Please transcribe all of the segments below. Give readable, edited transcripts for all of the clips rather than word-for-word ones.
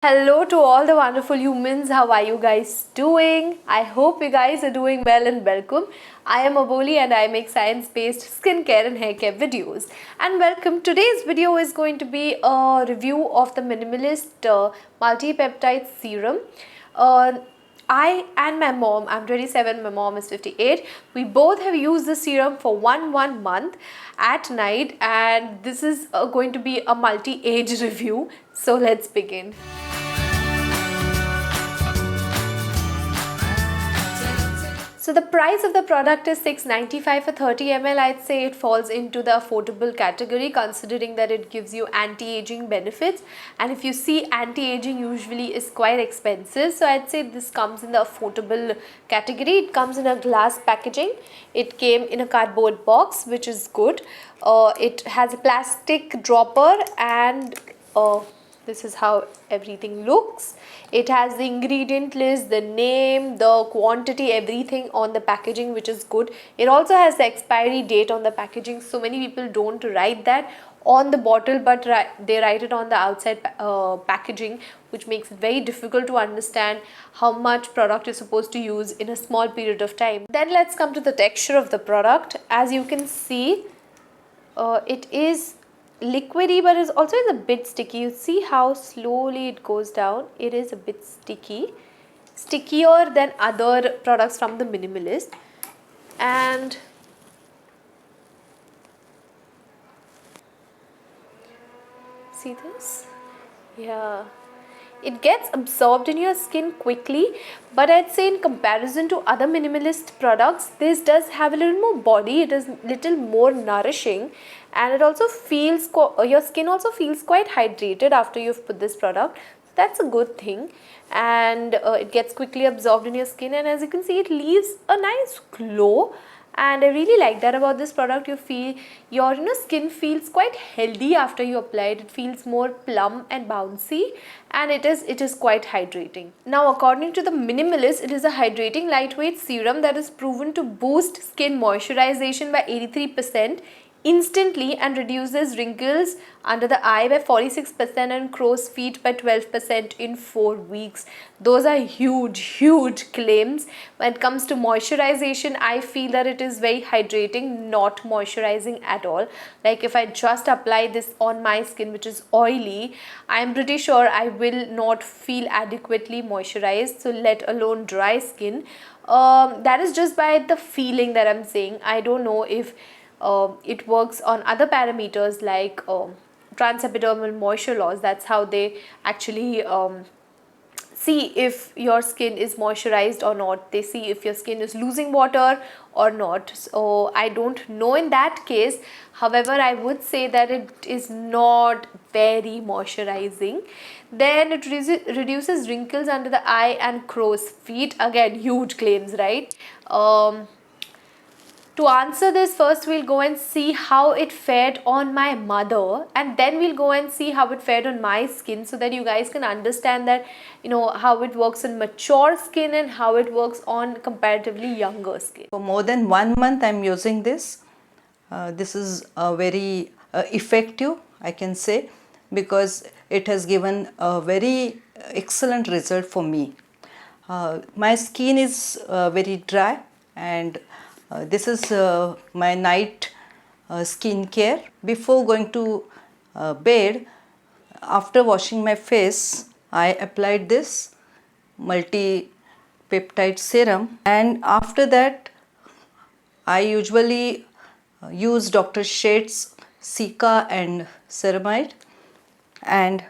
Hello to all the wonderful humans. How are you guys doing? I hope you guys are doing well and welcome. I am Aboli and I make science-based skincare and hair care videos. And welcome. Today's video is going to be a review of the Minimalist Multi-Peptide Serum. I and my mom, I'm 27, my mom is 58. We both have used the serum for one month at night, and this is going to be a multi-age review. So let's begin. So the price of the product is $6.95 for 30 ml. I'd say it falls into the affordable category considering that it gives you anti-aging benefits, and if you see, anti-aging usually is quite expensive, so I'd say this comes in the affordable category. It comes in a glass packaging. It came in a cardboard box, which is good. It has a plastic dropper and this is how everything looks. It has the ingredient list, the name, the quantity, everything on the packaging, which is good. It also has the expiry date on the packaging. So many people don't write that on the bottle, but they write it on the outside packaging, which makes it very difficult to understand how much product you're supposed to use in a small period of time. Then let's come to the texture of the product. As you can see, it is liquidy, but it also is a bit sticky. You see how slowly it goes down. It is a bit sticky, stickier than other products from the Minimalist. And see this? Yeah, it gets absorbed in your skin quickly, but I'd say in comparison to other Minimalist products, this does have a little more body. It is little more nourishing, and it also feels your skin also feels quite hydrated after you've put this product. So that's a good thing, and it gets quickly absorbed in your skin, and as you can see, it leaves a nice glow. And I really like that about this product. You feel your skin feels quite healthy after you apply it. It feels more plump and bouncy, and it is quite hydrating. Now, according to the Minimalist, it is a hydrating lightweight serum that is proven to boost skin moisturization by 83% instantly and reduces wrinkles under the eye by 46% and crow's feet by 12% in 4 weeks. Those are huge claims. When it comes to moisturization, I feel that it is very hydrating, not moisturizing at all. Like if I just apply this on my skin, which is oily, I am pretty sure I will not feel adequately moisturized, so let alone dry skin. That is just by the feeling that I'm saying. I don't know if it works on other parameters like transepidermal moisture loss. That's how they actually see if your skin is moisturized or not. They see if your skin is losing water or not. So I don't know in that case. However, I would say that it is not very moisturizing. Then it reduces wrinkles under the eye and crow's feet. Again, huge claims, right? To answer this, first we'll go and see how it fared on my mother, and then we'll go and see how it fared on my skin, so that you guys can understand that how it works on mature skin and how it works on comparatively younger skin. For more than 1 month I'm using this. This is very effective, I can say, because it has given a very excellent result for me. My skin is very dry, and this is my night skin care. Before going to bed, after washing my face, I applied this multi-peptide serum, and after that I usually use Dr. Sheth's Cica and Ceramide, and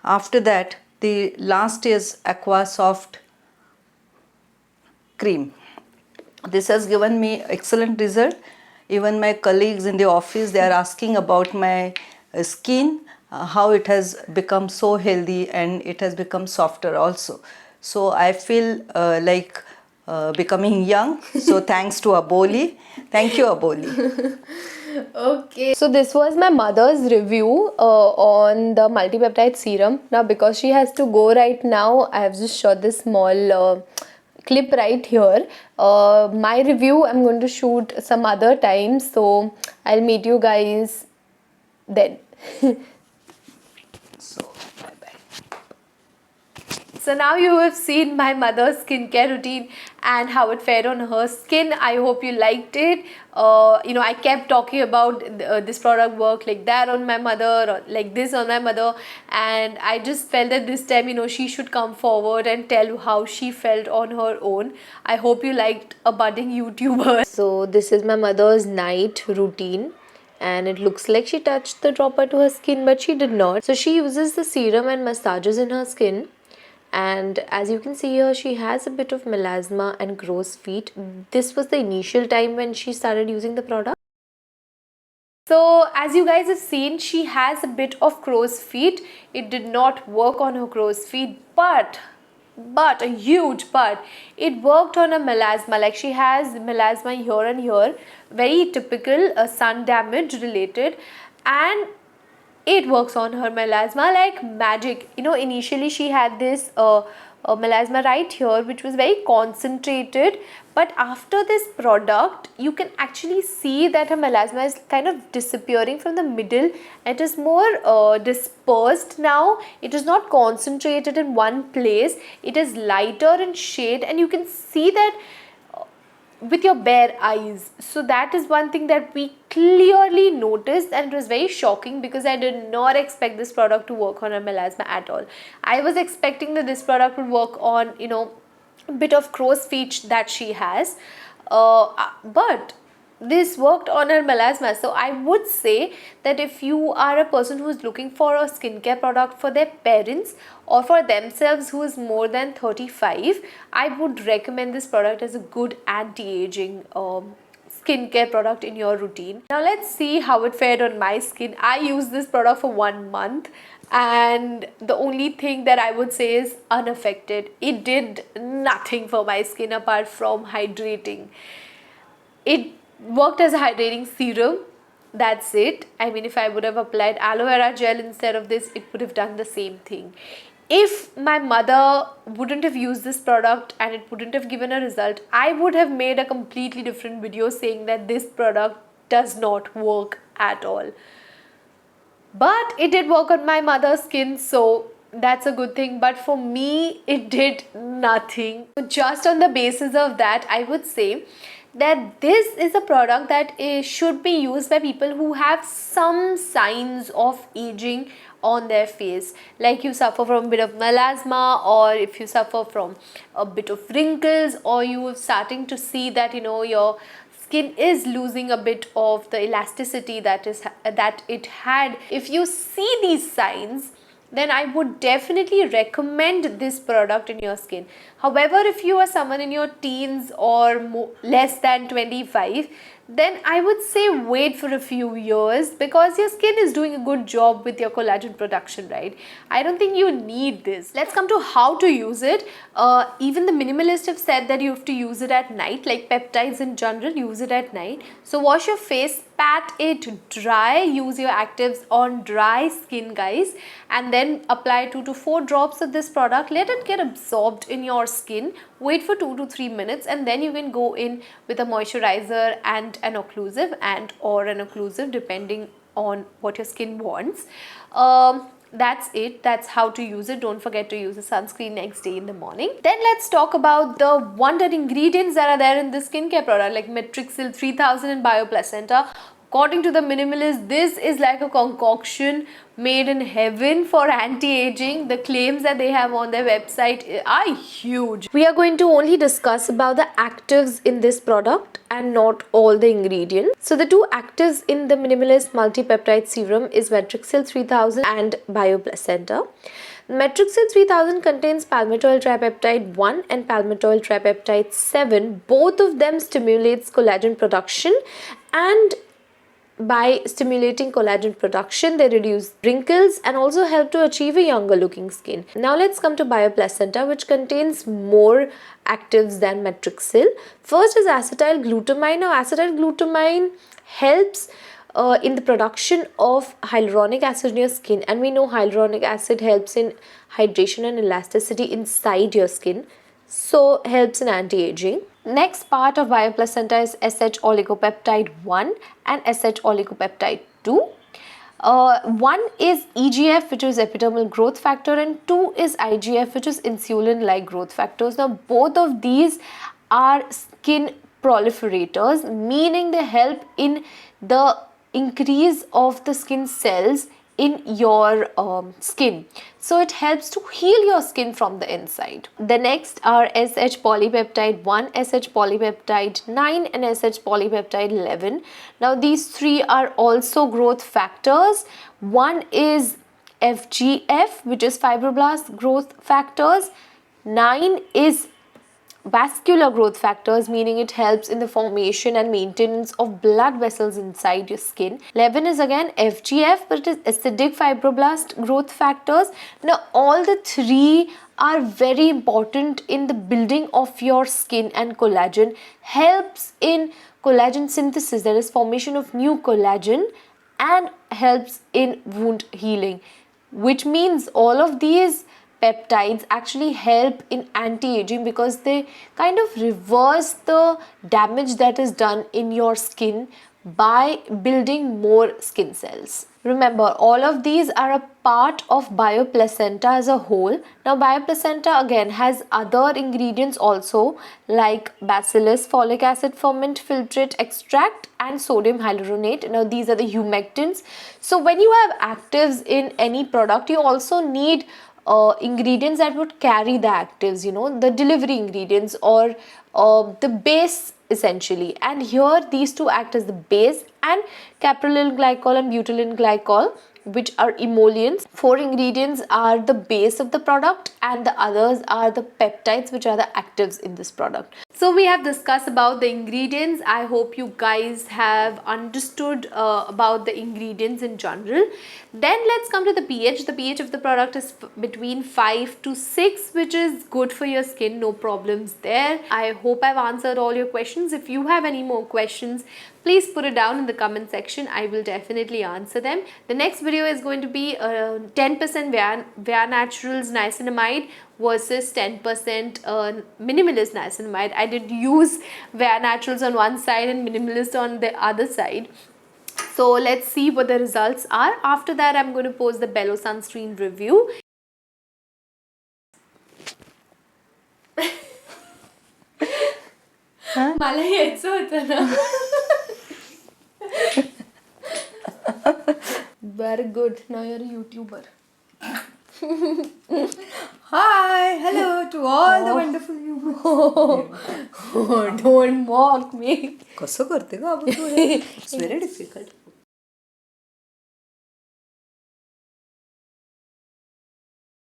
after that the last is Aqua Soft cream. This has given me excellent result. Even my colleagues in the office, they are asking about my skin, how it has become so healthy and it has become softer also. So I feel like becoming young. So thanks to Aboli. Thank you, Aboli. Okay, so this was my mother's review on the multipeptide serum. Now, because she has to go right now, I have just shot this small clip right here. My review I'm going to shoot some other time, so I'll meet you guys then. So bye bye. So now you have seen my mother's skincare routine and how it fared on her skin. I hope you liked it. I kept talking about this product work like that on my mother or like this on my mother, and I just felt that this time, she should come forward and tell how she felt on her own. I hope you liked a budding YouTuber. So this is my mother's night routine, and it looks like she touched the dropper to her skin, but she did not. So she uses the serum and massages in her skin, and as you can see here, she has a bit of melasma and crow's feet. This was the initial time when she started using the product. So as you guys have seen, she has a bit of crow's feet. It did not work on her crow's feet, but a huge but, it worked on a melasma. Like, she has melasma here and here, very typical sun damage related, and it works on her melasma like magic. Initially she had this melasma right here, which was very concentrated, but after this product you can actually see that her melasma is kind of disappearing from the middle. It is more dispersed now. It is not concentrated in one place. It is lighter in shade, and you can see that with your bare eyes. So that is one thing that we clearly noticed, and it was very shocking because I did not expect this product to work on a melasma at all. I was expecting that this product would work on a bit of crow's feet that she has, but this worked on her melasma. So I would say that if you are a person who is looking for a skincare product for their parents or for themselves who is more than 35, I would recommend this product as a good anti-aging skincare product in your routine. Now let's see how it fared on my skin. I used this product for 1 month, and the only thing that I would say is unaffected. It did nothing for my skin apart from hydrating. It worked as a hydrating serum. That's it. I mean, if I would have applied aloe vera gel instead of this, it would have done the same thing. If my mother wouldn't have used this product and it wouldn't have given a result, I would have made a completely different video saying that this product does not work at all. But it did work on my mother's skin, so that's a good thing. But for me, it did nothing. Just on the basis of that, I would say that this is a product that should be used by people who have some signs of aging on their face, like you suffer from a bit of melasma, or if you suffer from a bit of wrinkles, or you are starting to see that your skin is losing a bit of the elasticity that it had. If you see these signs, then I would definitely recommend this product in your skin. However, if you are someone in your teens or less than 25, then I would say wait for a few years, because your skin is doing a good job with your collagen production, right? I don't think you need this. Let's come to how to use it. Even the minimalists have said that you have to use it at night, like peptides in general, use it at night. So wash your face, pat it dry, use your actives on dry skin, guys, and then apply 2 to 4 drops of this product. Let it get absorbed in your skin. Wait for 2 to 3 minutes, and then you can go in with a moisturizer and an occlusive or an occlusive, depending on what your skin wants. That's it. That's how to use it. Don't forget to use a sunscreen next day in the morning. Then let's talk about the wonder ingredients that are there in this skincare product, like Metrixyl 3000 and BioPlacenta. According to the minimalist, this is like a concoction made in heaven for anti-aging. The claims that they have on their website are huge. We are going to only discuss about the actives in this product and not all the ingredients. So the 2 actives in the minimalist multipeptide serum is Metrixyl 3000 and BioPlacenta. Metrixyl 3000 contains palmitoyl tripeptide 1 and palmitoyl tripeptide 7. Both of them stimulates collagen production, and by stimulating collagen production, they reduce wrinkles and also help to achieve a younger looking skin. Now let's come to BioPlacenta, which contains more actives than Metrixyl. First is acetyl glutamine. Now acetyl glutamine helps in the production of hyaluronic acid in your skin, and we know hyaluronic acid helps in hydration and elasticity inside your skin, so helps in anti-aging. Next part of BioPlacenta is SH oligopeptide 1 and SH oligopeptide 2. One is EGF, which is epidermal growth factor, and two is IGF, which is insulin-like growth factors. Now, both of these are skin proliferators, meaning they help in the increase of the skin cells in your skin. So it helps to heal your skin from the inside. The next are SH polypeptide 1, SH polypeptide 9 and SH polypeptide 11. Now these three are also growth factors. One is FGF, which is fibroblast growth factors. 9 is vascular growth factors, meaning it helps in the formation and maintenance of blood vessels inside your skin. 11 is again FGF, but it is acidic fibroblast growth factors. Now all the three are very important in the building of your skin, and collagen helps in collagen synthesis, that is formation of new collagen, and helps in wound healing, which means all of these peptides actually help in anti-aging because they kind of reverse the damage that is done in your skin by building more skin cells. Remember, all of these are a part of bioplacenta as a whole. Now, bioplacenta again has other ingredients also, like bacillus, folic acid ferment, filtrate extract, and sodium hyaluronate. Now, these are the humectants. So, when you have actives in any product, you also need ingredients that would carry the actives, the delivery ingredients, or the base essentially. And here these two act as the base, and caprylyl glycol and butylene glycol, which are emollients. 4 ingredients are the base of the product, and the others are the peptides, which are the actives in this product. So we have discussed about the ingredients. I hope you guys have understood about the ingredients in general. Then let's come to the pH. The pH of the product is between 5 to 6, which is good for your skin, no problems there. I hope I've answered all your questions. If you have any more questions, please put it down in the comment section. I will definitely answer them. The next video is going to be 10% Via Naturals niacinamide versus 10% minimalist niacinamide. I did use Via Naturals on one side and minimalist on the other side. So let's see what the results are. After that, I'm going to post the Bello sunscreen review. मला यायचं होतं ना. Very good. Now you're a YouTuber. Hi, hello to all the wonderful viewers. Oh, don't mock me. कसं करते ग आपण? It's very difficult.